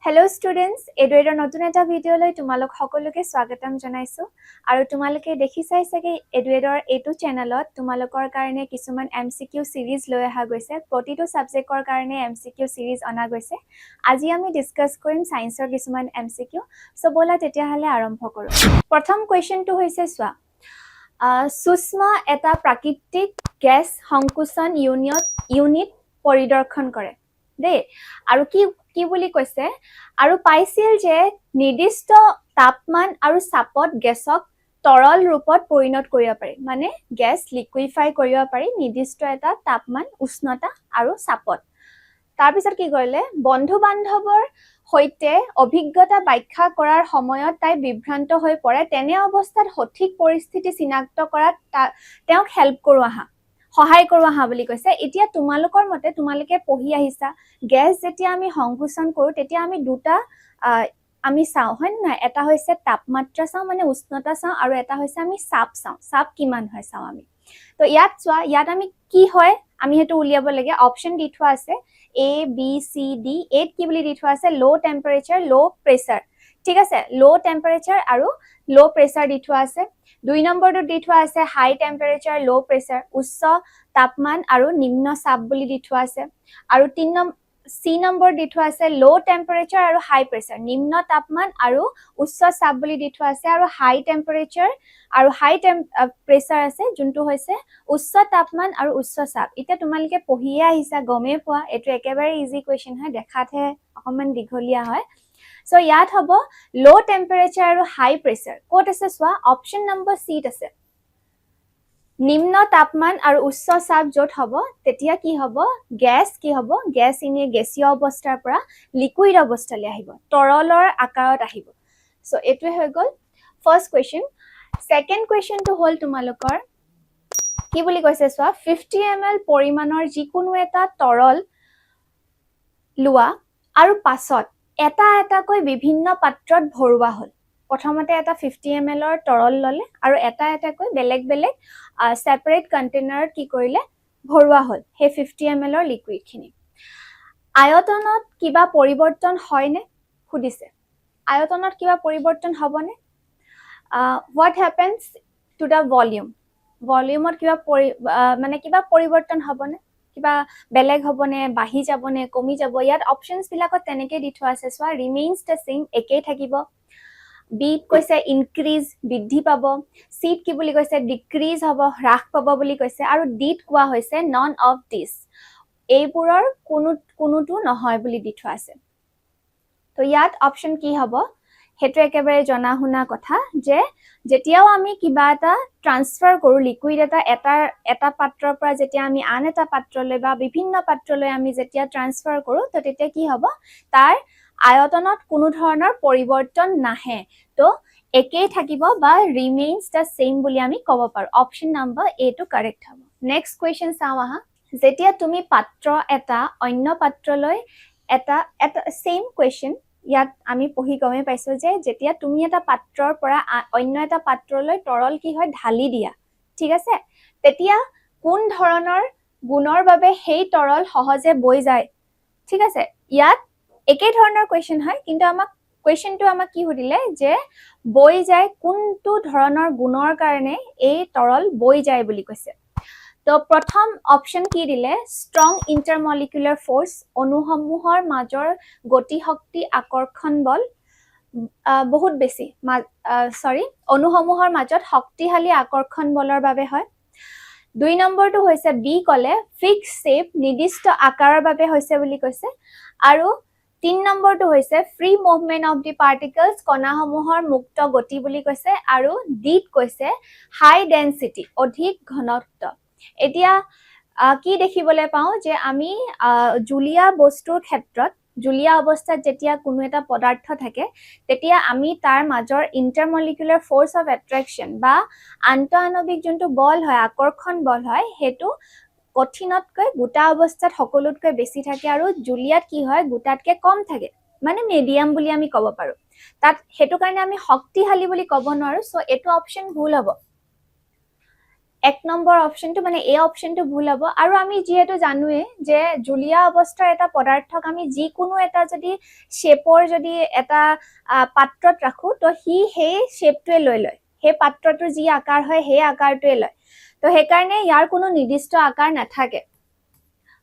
Hello students, EduAid নতুন এটা ভিডিঅ'লৈ তোমালোক সকলোকে স্বাগতম জনাইছো আৰু তোমালোকে দেখিছাই চাগে EduAidৰ এইটো চেনেলত তোমালোকৰ কাৰণে কিছুমান MCQ সিৰিজ লৈ অহা গৈছে প্ৰতিটো সাবজেক্টৰ কাৰণে MCQ সিৰিজ অনা গৈছে আজি আমি ডিসকাস কৰিম সায়েন্সৰ কিছুমান MCQ সো বলা তেতিয়া হলে আৰম্ভ কৰো প্ৰথম কোৱেশ্চনটো হৈছে সোৱা সুষ্মা এটা প্ৰাকৃতিক গ্যাস সংকোচন ইউনিট পৰিদৰ্শন কৰে দে আৰু কি বুলি কৈছে আৰু পাইছিল যে নিৰ্দিষ্ট তাপমান আৰু চাপত গেছক তৰল ৰূপত পৰিণত কৰিব পাৰি মানে গ্যাস লিকুইফাই কৰিব পাৰি নিৰ্দিষ্ট এটা তাপমান উষ্ণতা আৰু চাপত তাৰ পিছত কি কৰিলে বন্ধু বান্ধৱৰ হৈতে অভিজ্ঞতা ব্যাখ্যা কৰাৰ সময়ত তাই বিভ্ৰান্ত হৈ পৰে তেনে অৱস্থাত সঠিক পৰিস্থিতি চিনাক্ত কৰাত তেওঁক হেল্প কৰো আহা সহায় কৰো আহা বুলি কৈছে এতিয়া তোমালোকৰ মতে তোমালোকে পঢ়ি আহিছা গ্যাস যেতিয়া আমি সংকোচন কৰো তেতিয়া আমি দুটা আমি চাও হয় না এটা হৈছে তাপমাত্ৰা চাও মানে উষ্ণতা চাও আৰু এটা হৈছে আমি চাপ চাও চাপ কিমান হয় চাও আমি তো ইয়াত চোৱা ইয়াত আমি কি হয় আমি হেতু উলিয়াব লাগে অপচন দি থোৱা আছে A B C D 8 কি বুলি দি থোৱা আছে লো টেম্পাৰেচাৰ লো প্ৰেসাৰ ঠিক আছে লো টেম্পাৰেচাৰ আৰু লো প্ৰেসাৰ দি থোৱা আছে 2 নম্বৰটো দি থোৱা আছে হাই টেম্পাৰেচাৰ লো প্ৰেসাৰ উচ্চ তাপমান আৰু নিম্ন চাপ বুলি দি থোৱা আছে আৰু 3 C নম্বৰ দি থোৱা আছে লো টেম্পাৰেচাৰ আৰু হাই প্ৰেসাৰ নিম্ন তাপমান আৰু উচ্চ চাপ বুলি দি থোৱা আছে আৰু হাই টেম্পাৰেচাৰ আৰু হাই প্ৰেসাৰ আছে যোনটো হৈছে উচ্চ তাপমান আৰু উচ্চ চাপ এটা তোমালকে পঢ়িয়ে আহিছা গমে পোৱা এটো একেবাৰে ইজি কোৱেশ্চন হয় দেখাতে অকমান দিঘলীয়া হয় সো ইয়াত হ'ব লো টেম্পাৰেচাৰ আৰু হাই প্ৰেসাৰ কোট আছে সোৱা অপচন নম্বৰ সি আছে নিম্ন তাপমান আৰু উচ্চ চাপ যত হ'ব তেতিয়া কি হ'ব গ্যাস কি হ'ব গ্যাস ইনে গেছীয় অৱস্থাৰ পৰা লিকুইড অৱস্থালৈ আহিব তৰলৰ আকাৰত আহিব সো এটোৱে হৈ গল ফাৰ্স্ট কোৱেশ্চন সেকেন্ড কোৱেশ্চনটো হল তোমালোকৰ কি বুলি কৈছে সোৱা 50 ml পৰিমাণৰ যিকোনো এটা তৰল লোৱা আৰু পাছত এটা কৈ বিভিন্ন পাত্ৰত ভৰোৱা হল প্ৰথমতে এটা 50 ml ৰ তৰল ললে আৰু এটা কৈ বেলেগ সেপাৰেট কন্টেইনাৰত কি কৰিলে ভৰোৱা হল হে 50 ml ৰ লিকুইড খিনি আয়তনত কিবা পৰিৱৰ্তন হয়নে খুদিছে আয়তনত কিবা পৰিৱৰ্তন হবনে what happens to the ভলিউমত কিবা মানে কিবা পৰিৱৰ্তন হবনে কিবা বেলেগ হবনে বাহি যাবনে কমি যাব ইয়াত অপচনস বিলাকত তেনেকে দি থোৱা আছে সোৱা ৰিমেইনস দ্য সেম একেই থাকিব বি কৈছে ইনক্ৰিজ বৃদ্ধি পাব সিট কি বুলি কৈছে ডিক্ৰিজ হ'ব হ্ৰাস পাব বুলি কৈছে আৰু ডিট কোৱা হৈছে নন অফ দিস এইবোৰৰ কোনোটো নহয় বুলি দি থোৱা আছে তো ইয়াত অপচন কি হ'ব হেতু একেবাৰে জনা শুনা কথা যে যেতিয়াও আমি কিবা এটা ট্ৰান্সফাৰ কৰো লিকুইড এটা পাত্ৰৰ পৰা যেতিয়া আমি আন এটা পাত্ৰলৈ বা বিভিন্ন পাত্ৰলৈ আমি যেতিয়া ট্ৰান্সফাৰ কৰো তো তেতিয়া কি হ'ব তাৰ আয়তনত কোনো ধৰণৰ পৰিৱৰ্তন নাহে তো একেই থাকিব বা ৰিমেইনস দ্য সেম বুলি আমি ক'ব পাৰো অপচন নম্বৰ এ টো কাৰেক্ট হ'ব নেক্সট কোৱেশ্চন চাও আহা যেতিয়া তুমি পাত্ৰ এটা অন্য পাত্ৰলৈ এটা সেম কোৱেশ্চন ইয়াত আমি পঢ়ি গমে পাইছো যে যেতিয়া তুমি এটা পাত্ৰৰ পৰা অন্য এটা পাত্ৰলৈ তৰল কি হয় ঢালি দিয়া ঠিক আছে তেতিয়া কোন ধৰণৰ গুণৰ বাবে সেই তৰল সহজে বৈ যায় ঠিক আছে ইয়াত একে ধৰণৰ কোৱেশ্চন হয় কিন্তু আমাক কোৱেশ্চনটো আমাক কি হদিলে যে বৈ যায় কোনটো ধৰণৰ গুণৰ কাৰণে এই তৰল বৈ যায় বুলি কৈছে তো প্ৰথম অপচন কি দিলে ষ্ট্ৰং ইন্টাৰমলিকুলাৰ ফোৰ্স অনুসমূহৰ মাজৰ গতি শক্তি আকৰ্ষণ বল বহুত বেছি অনুসমূহৰ মাজত শক্তিশালী আকৰ্ষণ বলৰ বাবে হয় 2 নম্বৰটো হৈছে বি কলে ফিক্স শেপ নিৰ্দিষ্ট আকাৰৰ বাবে হৈছে বুলি কৈছে আৰু 3 নম্বৰটো হৈছে free movement of the particles কণাসমূহৰ মুক্ত গতি বুলি কৈছে আৰু ডিট কৈছে হাই ডেন্সিটি অধিক ঘনত্ব এতিয়া কি দেখিবলৈ পাও যে আমি জুলীয়া বস্তুৰ ক্ষেত্ৰত জুলীয়া অৱস্থাত যেতিয়া কোনো এটা পদাৰ্থ থাকে তেতিয়া আমি তাৰ মাজৰ ইন্টাৰমলিকুলাৰ ফোৰ্স অফ এট্ৰাকচন বা আন্তঃআণৱিক যোনটো বল হয় আকৰ্ষণ বল হয় হেতু কঠিনতকৈ গোটা অৱস্থাত সকলোতকৈ বেছি থাকে আৰু জুলিয়াত কি হয় গোটাতকে কম থাকে মানে মিডিয়াম বুলি আমি ক'ব পাৰো তাত হেতু কাৰণে আমি শক্তিশালী বুলি ক'ব নোৱাৰো সো এটো অপচন ভুল হ'ব এক নম্বৰ অপশনটো মানে এই অপশনটো ভুল হ'ব আৰু আমি যেহেতু জানোৱে যে জুলীয়া অৱস্থাৰ এটা পদাৰ্থক আমি যিকোনো এটা যদি শেপৰ যদি এটা পাত্ৰত ৰাখো তো সেই শেপটোৱে লৈ লয় সেই পাত্ৰটোৰ যি আকাৰ হয় সেই আকাৰটোৱে লয় তো সেইকাৰণে ইয়াৰ কোনো নিৰ্দিষ্ট আকাৰ নাথাকে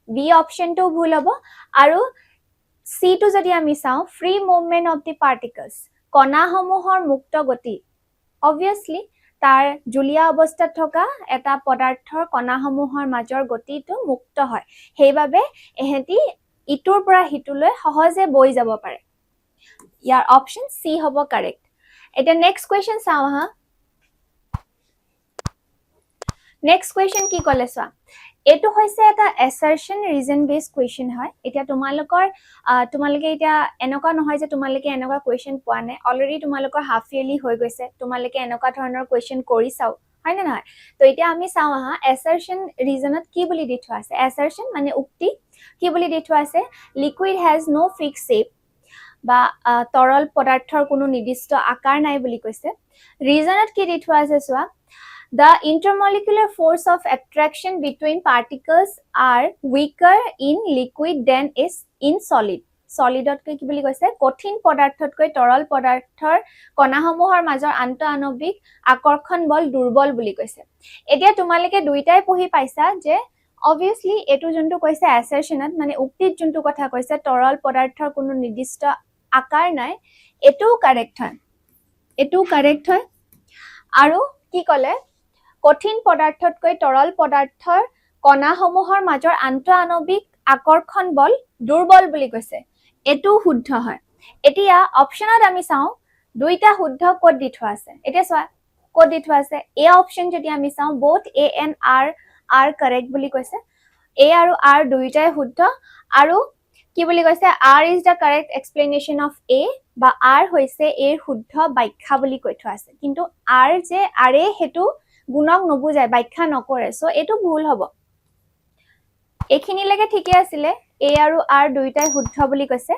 বি অপশনটো ভুল হ'ব আৰু সি টো যদি আমি চাওঁ free movement of the particles কণাসমূহৰ মুক্ত গতি obviously তাৰ জুলীয়া অৱস্থাত থকা এটা পদাৰ্থৰ কণাসমূহৰ মাজৰ গতিটো মুক্ত হয় সেইবাবে এহেতি ইটোৰ পৰা হিতুলৈ সহজে বৈ যাব পাৰে ইয়াৰ অপশন সি হ'ব কাৰেক্ট এটা নেক্সট কোৱেশ্চন চাওঁ হা নেক্সট কোৱেশ্চন কি ক'লে চোৱা এটো হৈছে এটা assertion reason based question হয় এতিয়া তোমালোকে এতিয়া এনেকুৱা নহয় যে তোমালোকে এনেকুৱা কোৱেশ্চন পোৱা নাই অলৰেডি তোমালোকৰ হাফ ইয়াৰলি হৈ গৈছে তোমালোকে এনেকুৱা ধৰণৰ কোৱেশ্চন কৰি চাও হয় না নহয় তো এতিয়া আমি চাও হা assertion reasonত কি বুলি দি থোৱা আছে assertion মানে উক্তি কি বুলি দি থোৱা আছে liquid has no fixed shape বা তৰল পদাৰ্থৰ কোনো নিৰ্দিষ্ট আকাৰ নাই বুলি কৈছে reasonত কি দি থোৱা আছে চোৱা The intermolecular force of attraction between particles are weaker in liquid than is in solid. Solidot কি বুলি কৈছে কঠিন পদাৰ্থতকৈ তৰল পদাৰ্থৰ কণাসমূহৰ মাজৰ আন্তঃআণৱিক আকৰ্ষণ বল দুৰ্বল বুলি কৈছে এতিয়া তোমালোকে দুইটাই পঢ়ি পাইছা যে obviously এটো যোনটো কৈছে assertionত মানে উক্তিত যোনটো কথা কৈছে তৰল পদাৰ্থৰ কোনো নিৰ্দিষ্ট আকাৰ নাই এটো কাৰেক্ট হয় আৰু কি ক'লে কঠিন পদাৰ্থতকৈ তৰল পদাৰ্থৰ কণাসমূহৰ মাজৰ আন্তঃআণৱিক আকৰ্ষণ বল দুৰ্বল বুলি কৈছে এটো শুদ্ধ হয় এতিয়া অপচনত আমি চাওঁ দুইটা শুদ্ধ কোড দি থোৱা আছে এতিয়া চোৱা কোড দি থোৱা আছে এ অপচন যদি আমি চাওঁ both a and r are correct বুলি কৈছে a আৰু r দুইটাই শুদ্ধ আৰু কি বুলি কৈছে r is the correct explanation of a বা r হৈছে a শুদ্ধ ব্যাখ্যা বুলি কৈ থোৱা আছে কিন্তু r যে r এ হেতু গুণক নবুজায় ব্যাখ্যা নকৰে সো এটো ভুল হ'ব এখিনি লাগে ঠিকে আছিল a আৰু r দুইটাই শুদ্ধ বুলি কৈছে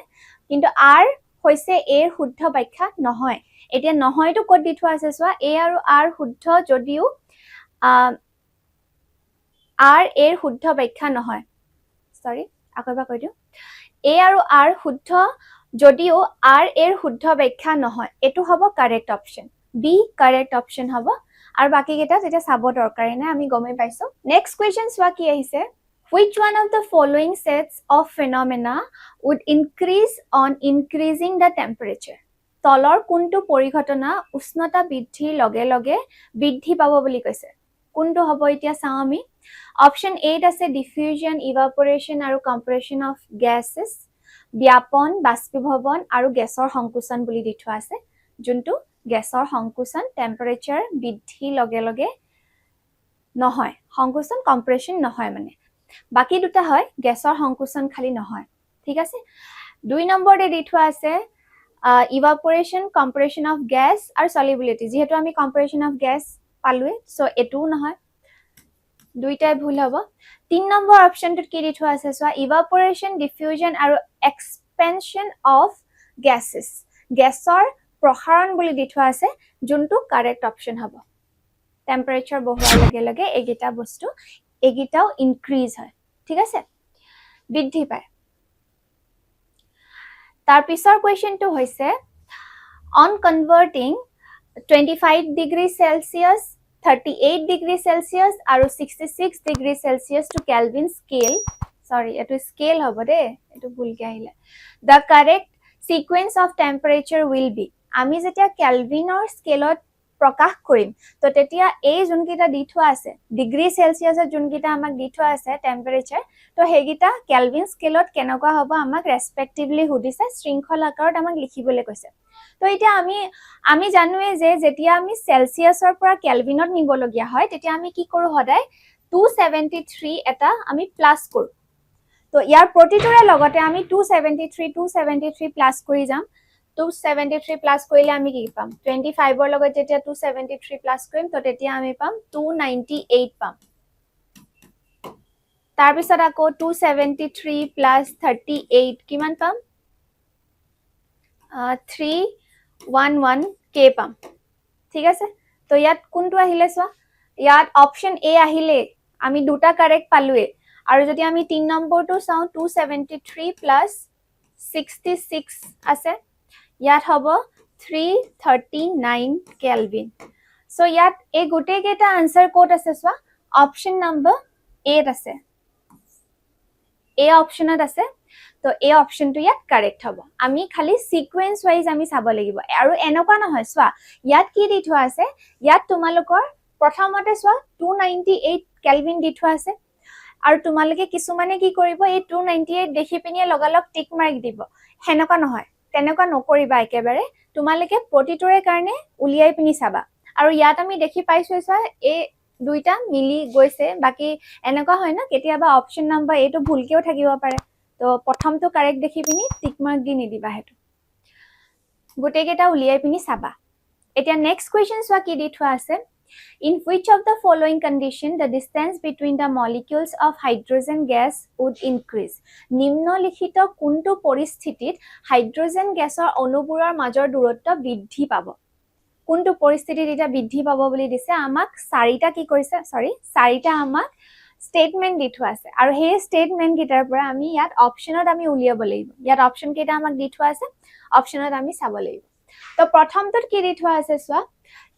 কিন্তু r হৈছে a শুদ্ধ ব্যাখ্যা নহয় এতিয়া নহয়টো কোড দি থোৱা আছে চোৱা a আৰু r শুদ্ধ যদিও r এৰ শুদ্ধ ব্যাখ্যা নহয় সৰি আকবা কৈ দিও a আৰু r শুদ্ধ যদিও r এৰ শুদ্ধ ব্যাখ্যা নহয় এটো হ'ব correct option B correct option হ'ব আৰু বাকি কেটা যেটা চাব দৰকাৰি নাই আমি গমে পাইছো নেক্সট কোৱেশ্চন সোৱা কি আহিছে which one of the following sets of phenomena would increase on increasing the temperature তলৰ কোনটো পৰিঘটনা উষ্ণতা বৃদ্ধিৰ লগে লগে বৃদ্ধি পাব বুলি কৈছে কোনটো হ'ব এতিয়া চাও আমি অপশন 8 আছে diffusion evaporation আৰু compression of gases ব্যাপন বাষ্পীভৱন আৰু গেছৰ সংকোচন বুলি দি থোৱা আছে যোনটো গেছৰ সংকোচন টেম্পাৰেচাৰ বৃদ্ধি লগে লগে নহয় সংকোচন কম্প্ৰেশন নহয় মানে বাকি দুটা হয় গেছৰ সংকোচন খালি নহয় ঠিক আছে দুই নম্বৰতে দি থোৱা আছে evaporation compression of gas আৰু solubility যেহেতু আমি compression of gas পালুৱে সো এটো নহয় দুইটাই ভুল হ'ব 3 নম্বৰ অপশনটোত কি দি থোৱা আছে সো evaporation diffusion আৰু expansion of gases গেছৰ প্ৰসাৰণ বুলি দি থোৱা আছে যোনটো কাৰেক্ট অপশন হ'ব টেম্পাৰেচাৰ বঢ়োৱাৰ লগে লগে এগিটা বস্তু এগিটাও ইনক্ৰিজ হয় ঠিক আছে বৃদ্ধি পায় তাৰ পিছৰ কোৱেশ্চনটো হৈছে on converting 25 degree Celsius 38 degree Celsius আৰু 66 degree Celsius to Kelvin scale sorry এটো scale হ'ব দে এটো ভুলকে আহিলে the correct sequence of temperature will be আমি যেতিয়া কেলভিনৰ স্কেলত প্ৰকাশ কৰিম তো তেতিয়া এই যোনকিটা দি থোৱা আছে ডিগ্ৰী সেলসিয়াসৰ যোনকিটা আমাক দি থোৱা আছে টেম্পাৰেচাৰ তো হেগিটা কেলভিন স্কেলত কেনেকুৱা হ'ব আমাক ৰেসপেক্টিভলি হুদিছে শৃংখল আকাৰত আমাক লিখিবলৈ কৈছে তো এটা আমি জানোৱে যে যেতিয়া আমি সেলসিয়াসৰ পৰা কেলভিনত নিব লগিয়া হয় তেতিয়া আমি কি কৰো হদাই 273 এটা আমি প্লাস কৰো তো ইয়াৰ প্ৰতিটোৰে লগতে আমি 273 প্লাস কৰি যাম 273 প্লাস কৰিলে আমি কি পাম 25 ৰ লগত যেতিয়া 273 প্লাস কৰিম তো তেতিয়া আমি পাম 298 পাম তাৰ পিছত আকৌ 273 প্লাস 38 কিমান পাম 311 কে পাম ঠিক আছে তো ইয়াত কোনটো আহিলে সোৱা ইয়াত অপশন এ আহিলে আমি দুটা কাৰেক্ট পালোৱে আৰু যদি আমি 3 নম্বৰটো চাও 273 প্লাস 66 আছে ইয়াত হ'ব 339 কেলভিন সো ইয়াত এই গুটে কেটা আনসাৰ কোড আছে সোৱা অপশন নম্বৰ 8 আছে এ অপশনত আছে তো এই অপশনটো ইয়াত কাৰেক্ট হ'ব আমি খালি সিকোয়েন্স ওয়াইজ আমি চাব লাগিব আৰু এনেকুৱা নহয় সোৱা ইয়াত কি দি থোৱা আছে ইয়াত তোমালোকৰ প্ৰথমতে সোৱা 298 কেলভিন দি থোৱা আছে আৰু তোমালোকে কিছুমানে কি কৰিব এই 298 দেখি পিনিয়ে লগালগ টিক মাৰ্ক দিব হেনকা নহয় তেনেকুৱা নকৰিবা একেবাৰে তোমালোকে প্ৰতিটোৰে কাৰণে উলিয়াই পিনি চাবা আৰু ইয়াত আমি দেখি পাইছো সোৱা এই দুইটা মিলি গৈছে বাকি এনেকুৱা হয় না কেতিয়াবা অপশন নম্বৰ এটো ভুলকেও থাকিব পাৰে তো প্ৰথমটো কাৰেক্ট দেখি পিনি টিক মাৰ্ক দি নিদিবা হেতু গুটে কেটা উলিয়াই পিনি চাবা এতিয়া নেক্সট কোৱেশ্চন সোৱা কি দি থোৱা আছে In which of the following condition the distance between the molecules of hydrogen gas would increase? নিম্নলিখিত কোনটো পৰিস্থিতিত হাইড্ৰোজেন গেছৰ অণুবোৰৰ মাজৰ দূৰত্ব বৃদ্ধি পাব কোনটো পৰিস্থিতিত এটা বৃদ্ধি পাব বুলি দিছে আমাক চাৰিটা কি কৰিছে চাৰিটা আমাক স্টেটমেন্ট দি থোৱা আছে আৰু সেই স্টেটমেন্ট গিটাৰ পৰা আমি ইয়াত অপশনত আমি উলিয়াব লাগিব ইয়াত অপশন কেটা আমাক দি থোৱা আছে অপশনত আমি চাব লাগিব তো প্ৰথমটোত কি দি থোৱা আছে সোৱা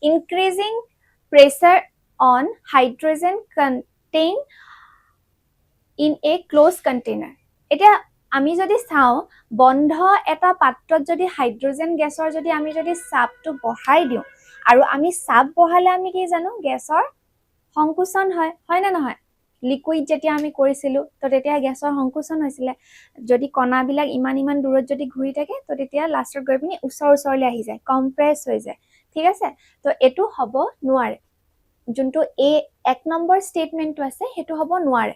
increasing pressure on hydrogen contained in a closed container এটা আমি যদি চাও বন্ধ এটা পাত্ৰত যদি হাইড্ৰোজেন গেছৰ যদি আমি যদি চাপটো বহাই দিও আৰু আমি চাপ বহালে আমি কি জানো গেছৰ সংকোচন হয় না নহয় লিকুইড যেতিয়া আমি কৰিছিলো তো তেতিয়া গেছৰ সংকোচন হৈছিলে যদি কণাবিলাক ইমান দূৰত যদি ঘূৰি থাকে তো তেতিয়া লাষ্টত গৈ পিনি ওচৰলৈ আহি যায় কম্প্ৰেস হৈ যায় ঠিক আছে তো এটো হ'ব নোৱাৰে যোনটো এ এক নম্বৰ স্টেটমেন্টটো আছে হেতু হ'ব নোৱাৰে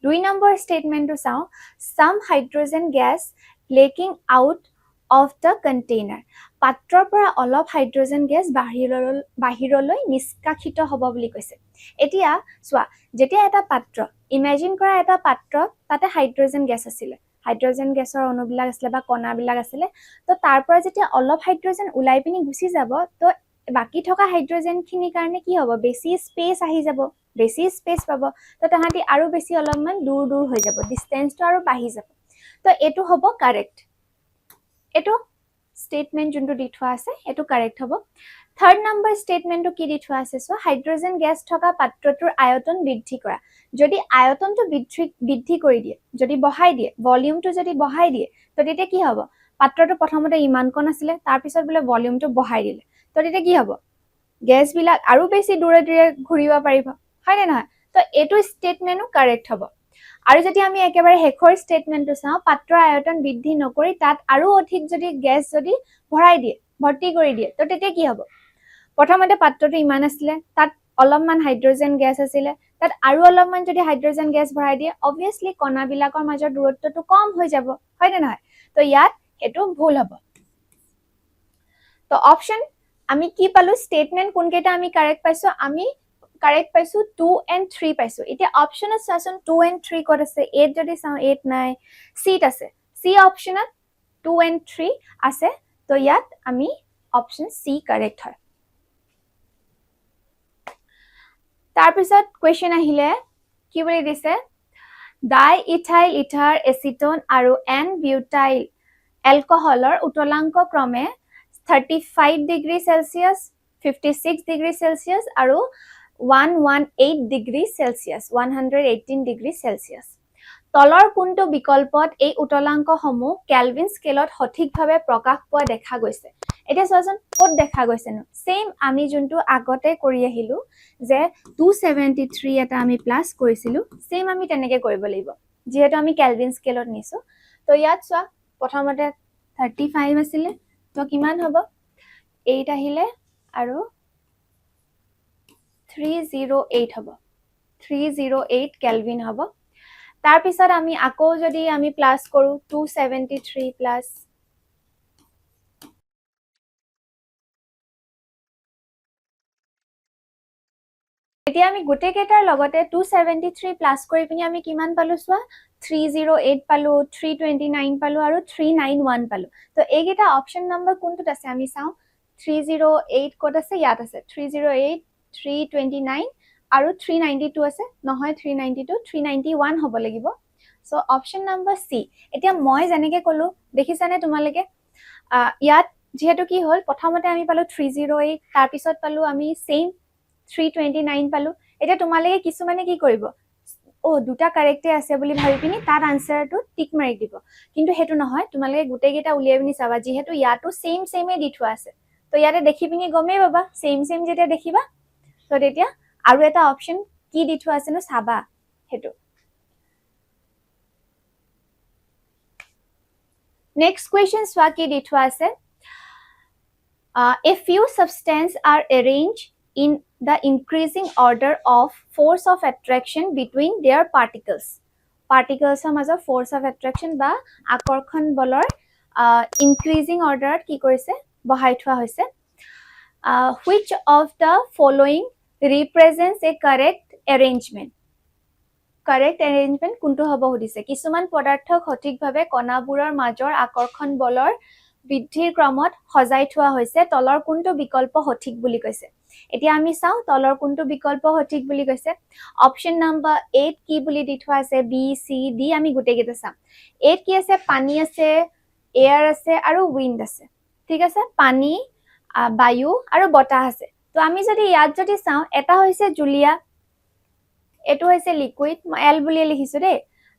দুই নম্বৰ স্টেটমেন্টটো চাও some hydrogen gas leaking out of the container পাত্ৰৰ পৰা অলপ হাইড্ৰোজেন গেছ বাহিৰলৈ নিষ্কাশিত হ'ব বুলি কৈছে এতিয়া সোৱা যেতিয়া এটা পাত্ৰ ইমাজিন কৰা এটা পাত্ৰ তাতে হাইড্ৰোজেন গেছ আছিল হাইড্ৰোজেন গেছৰ অণুবিলাক আছিল বা কণাবিলাক আছিল তো তাৰ পৰা যেতিয়া অলপ হাইড্ৰোজেন উলাই পিনি গুছি যাব তো বাকি থকা হাইড্ৰোজেন খিনিৰ কাৰণে কি হ'ব বেছি স্পেস আহি যাব বেছি স্পেস পাব তো তাহাঁতি আৰু বেছি অলপমান দূৰ হৈ যাব ডিসটেন্সটো আৰু বাঢ়ি যাব তো এটো হ'ব কাৰেক্ট এটো স্টেটমেন্ট যোনটো দি থোৱা আছে এটো কাৰেক্ট হ'ব থাৰ্ড নম্বৰ স্টেটমেন্টটো কি দি থোৱা আছে সো হাইড্ৰোজেন গেছ থকা পাত্ৰটোৰ আয়তন বৃদ্ধি কৰা যদি আয়তনটো বৃদ্ধি কৰি দিয়ে যদি বঢ়াই দিয়ে ভলিউমটো যদি বঢ়াই দিয়ে তো তেতিয়া কি হ'ব পাত্ৰটো প্ৰথমতে ইমান কোন আছিল তাৰ পিছত বলে ভলিউমটো বঢ়াই দিলে তো তেতিয়া কি হ'ব গ্যাস বিলাক আৰু বেছি দূৰে ঘূৰিব পাৰিব হয় নে নহয় তো এটো স্টেটমেন্টও কাৰেক্ট হ'ব আৰু যদি আমি একেবাৰে হেখৰ স্টেটমেন্টটো চাও পাত্ৰৰ আয়তন বৃদ্ধি নকৰি তাত আৰু অধিক যদি গ্যাস যদি ভৰাই দিয়ে ভৰ্তি কৰি দিয়ে তো তেতিয়া কি হ'ব প্ৰথমতে পাত্ৰটো ইমান আছিল তাত অলপমান হাইড্ৰোজেন গ্যাস আছিল তাত আৰু অলপমান যদি হাইড্ৰোজেন গ্যাস ভৰাই দিয়ে obviously কণাবিলাকৰ মাজৰ দূৰত্বটো কম হৈ যাব হয় নে নহয় তো ইয়াত এটো ভুল হ'ব তো অপশন আমি কি পালো স্টেটমেন্ট কোন কেটা আমি কারেক্ট পাইছো আমি কারেক্ট পাইছো 2 and 3 পাইছো এতিয়া অপশনত চাচোন 2 and 3 কোড আছে 8 যদি চাও 8 নাই সিট আছে সি অপশনত 2 and 3 আছে তো ইয়াত আমি অপশন সি কারেক্ট হয় তাৰ পিছত কোৱেশ্চন আহিলে কি বুলি দিছে ডাই ইথাইল ইথাৰ এচিটন আৰু এন বিউটাইল এলকহলৰ উতলাংক ক্ৰমে 35 ডিগ্ৰী সেলসিয়াস 56 ডিগ্ৰী সেলসিয়াস আৰু 118 ডিগ্ৰী সেলসিয়াস 118 ডিগ্ৰী সেলসিয়াস তলৰ কোনটো বিকল্পত এই উতলাংকসমূহ কেলভিন স্কেলত সঠিকভাৱে প্ৰকাশ পোৱা দেখা গৈছে এটা চোৱাচোন ক'ত দেখা গৈছে নো সেম আমি যোনটো আগতে কৰি আহিলো যে 273 এটা আমি প্লাস কৰিছিলো সেম আমি তেনেকে কৰিব লাগিব যেহেতু আমি কেলভিন স্কেলত নিছো তো ইয়াত চোৱা প্ৰথমতে 35 আছিল তো কিমান হ'ব 8 আহিলে আৰু 308 হ'ব 308 কেলভিন হ'ব তাৰ পিছত আমি আকৌ যদি আমি প্লাস কৰো 273 প্লাস এতিয়া আমি গুটে কেটাৰ লগতে 273 প্লাস কৰি পিনি আমি কিমান পালো সোৱা 308 পালো 329 পালো আৰু 391 পালো তো এইকেটা অপশন নম্বৰ কোনটোত আছে আমি চাও 308 কোড আছে ইয়াত আছে 308 329 আৰু 392 আছে নহয় 392 391 হ'ব লাগিব সো অপশন নম্বৰ সি এতিয়া মই যেনেকৈ কলো দেখিছানে তোমালোকে ইয়াত যেহেতু কি হল প্ৰথমতে আমি পালো 308 তাৰ পিছত পালো আমি সেম 329 পালো এতিয়া তোমালোকে কিছুমানে কি কৰিব ও দুটা কাৰেক্টে আছে বুলি ভাবি পিনি তাৰ আনসাৰটো টিক মাৰি দিব কিন্তু হেতু নহয় তোমালোকে গুটেকেটা উলিয়াই পিনি চাবা যেহেতু ইয়াতো সেমে দি থোৱা আছে তো ইয়াতে দেখি পিনি গমে বাবা সেম যেতিয়া দেখিবা তো তেতিয়া আৰু এটা অপশন কি দি থোৱা আছে নো চাবা হেতু নেক্সট কোৱেশ্চন সোৱা কি দি থোৱা আছে a few substances are arranged in the increasing order of force of attraction between their particles majo force of attraction ba akorkhon bolor increasing order ki korise bahai thwa hoise which of the following represents a correct arrangement কোনটো হ'ব সুধিছে কিছুমান পদাৰ্থক সঠিকভাৱে কণাবোৰৰ মাজৰ আকৰ্ষণ বলৰ বৃদ্ধিৰ ক্ৰমত সজাই থোৱা হৈছে তলৰ কোনটো বিকল্প সঠিক বুলি কৈছে এতিয়া আমি চাও তলৰ কোনটো বিকল্প সঠিক বুলি কৈছে অপচন নম্বৰ 8 কি বুলি দি থোৱা আছে বি সি ডি আমি গুটে গেটা চাম 8 কি আছে পানী আছে এয়াৰ আছে আৰু উইন্ড আছে ঠিক আছে পানী বায়ু আৰু বতাহ আছে তো আমি যদি ইয়াত যদি চাও এটা হৈছে জুলিয়া এটো হৈছে লিকুইড মই এল বুলি লিখিছো দে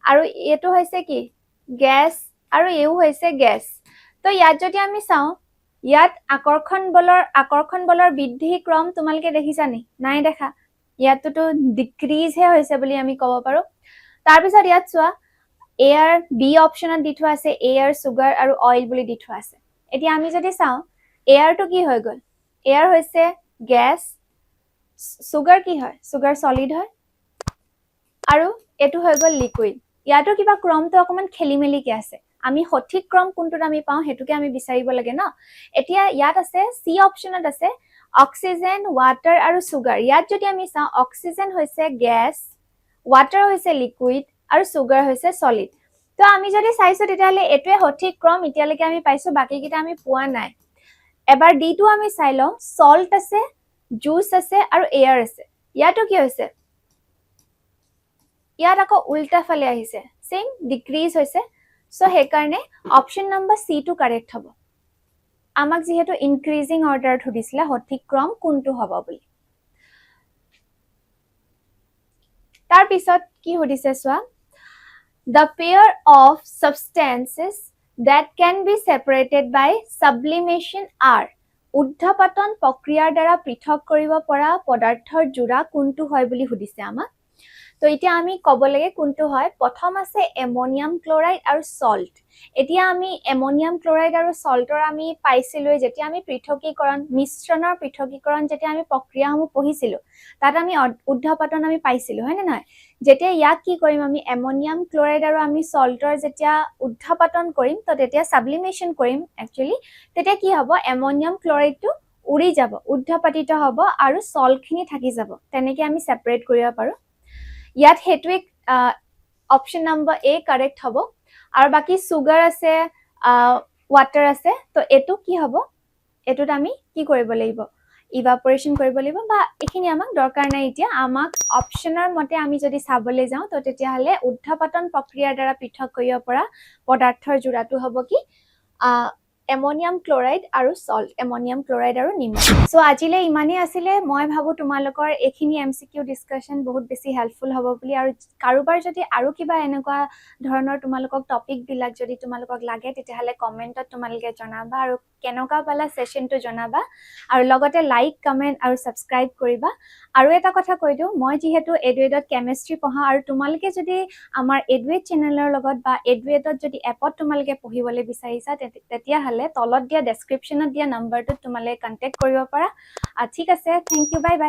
আৰু এটো হৈছে কি গ্যাস আৰু এও হৈছে গ্যাস তো ইয়াত যদি আমি চাও ইয়াত আকৰ্ষণ বলৰ বৃদ্ধি ক্ৰম তোমালকে দেখিছা নি নাই দেখা ইয়াত তো ডিক্ৰিজ হে হৈছে বুলি আমি ক'ব পাৰো তাৰ পিছত ইয়াত চোৱা এয়াৰ বি অপচনত দি থোৱা আছে এয়াৰ সুগাৰ আৰু অইল বুলি দি থোৱা আছে এতিয়া আমি যদি চাও এয়াৰ তো কি হৈ গল এয়াৰ হৈছে গ্যাস সুগাৰ কি হয় সুগাৰ সলিড হয় আৰু এটো হৈ গল লিকুইড ইয়াতো কিবা ক্ৰমটো অকমান খেলিমেলি কি আছে আমি সঠিক ক্ৰম কোনটোত আমি পাও হেতুকে আমি বিচাৰিব লাগে ন এতিয়া ইয়াত আছে সি অপচনত আছে অক্সিজেন ওয়াটাৰ আৰু সুগাৰ ইয়াত যদি আমি চাও অক্সিজেন হৈছে গ্যাস ওয়াটাৰ হৈছে লিকুইড আৰু সুগাৰ হৈছে সলিড তো আমি যদি চাইছো তেতিয়ালে এটোৱে সঠিক ক্ৰম ইতিয়ালৈকে আমি পাইছো বাকি কিটা আমি পোৱা নাই এবাৰ ডি টো আমি চাই লও সল্ট আছে জুস আছে আৰু এয়াৰ আছে ইয়াতো কি হৈছে ইয়াত আকৌ উল্টা ফালে আহিছে সেম ডিক্ৰিজ হৈছে সো হে কাৰণে অপচন নম্বৰ সি টো কাৰেক্ট হ'ব আমাক যেহেতু ইনক্ৰিজিং অৰ্ডাৰ ধৰিছিলা সঠিক ক্ৰম কোনটো হ'ব বুলি তাৰ পিছত কি হদিছে সোৱা the pair of substances that can be separated by sublimation are উদ্ধপাতন প্ৰক্ৰিয়াৰ দ্বাৰা পৃথক কৰিব পৰা পদাৰ্থৰ জোৰা কোনটো হয় বুলি হদিছে আমাক তো এতিয়া আমি কব লাগে কোনটো হয় প্ৰথম আছে এমোনিয়াম ক্লোৰাইড আৰু সল্ট এতিয়া আমি এমোনিয়াম ক্লোৰাইড আৰু সল্টৰ আমি পাইছিলো যেতিয়া আমি পৃথকীকৰণ মিশ্ৰণৰ পৃথকীকৰণ যেতিয়া আমি প্ৰক্ৰিয়াসমূহ পঢ়িছিলো তাত আমি উদ্ধপাতন আমি পাইছিলো হয় নে নহয় যেতিয়া ইয়াক কি কৰিম আমি এমোনিয়াম ক্লোৰাইড আৰু আমি সল্টৰ যেতিয়া উদ্ধপাতন কৰিম তো তেতিয়া সাবলিমেশন কৰিম একচুয়ালি তেতিয়া কি হ'ব এমোনিয়াম ক্লোৰাইডটো উৰি যাব উদ্ধপাতিত হ'ব আৰু সল্টখিনি থাকি যাব তেনেকৈ আমি সেপাৰেট কৰিব পাৰো ইয়াত হেতুৱে অপচন নম্বৰ এ কাৰেক্ট হ'ব আৰু বাকি সুগাৰ আছে ওয়াটাৰ আছে তো এটো কি হ'ব এটোত আমি কি কৰিব লাগিব ইভাপোৰেশন কৰিব লাগিব বা এখিনি আমাক দৰকাৰ নাই এতিয়া আমাক অপচনৰ মতে আমি যদি চাবলৈ যাও তো তেতিয়া হলে উদ্ধপাতন প্ৰক্ৰিয়াৰ দ্বাৰা পৃথক কৰিব পৰা পদাৰ্থৰ জোৰাটো হ'ব কি এমোনিয়াম ক্লোৰাইড আৰু সল্ট এমোনিয়াম ক্লোৰাইড আৰু নিমখ সো আজিলে ইমানে আছিলে মই ভাবো তোমালোকৰ এখিনি এমসিকিউ ডিসকাশন বহুত বেছি হেল্পফুল হ'ব বুলি আৰু কাৰোবাৰ যদি আৰু কিবা এনেকুৱা ধৰণৰ তোমালোকক টপিক বিলাক যদি তোমালোকক লাগে তেতিয়া হলে কমেন্টত তোমালোকে জনাবা আৰু কেনেকুৱা পালা সেশনটো জনাবা আৰু লগতে লাইক কমেন্ট আৰু সাবস্ক্ৰাইব কৰিবা আৰু এটা কথা কৈ দিও মই যেহেতু এডুৱেডত কেমিষ্ট্ৰি পঢ়া আৰু তোমালোকে যদি আমাৰ এডুৱেড চেনেলৰ লগত বা এডুৱেডত যদি এপত তোমালোকে পঢ়িবলৈ বিচাৰিছা তেতিয়া হলে তলত দিয়া ডেসক্ৰিপচনত দিয়া নম্বৰটোত তোমালোকে কন্টাক্ট কৰিব পাৰা ঠিক আছে থ্যাংক ইউ বাই বাই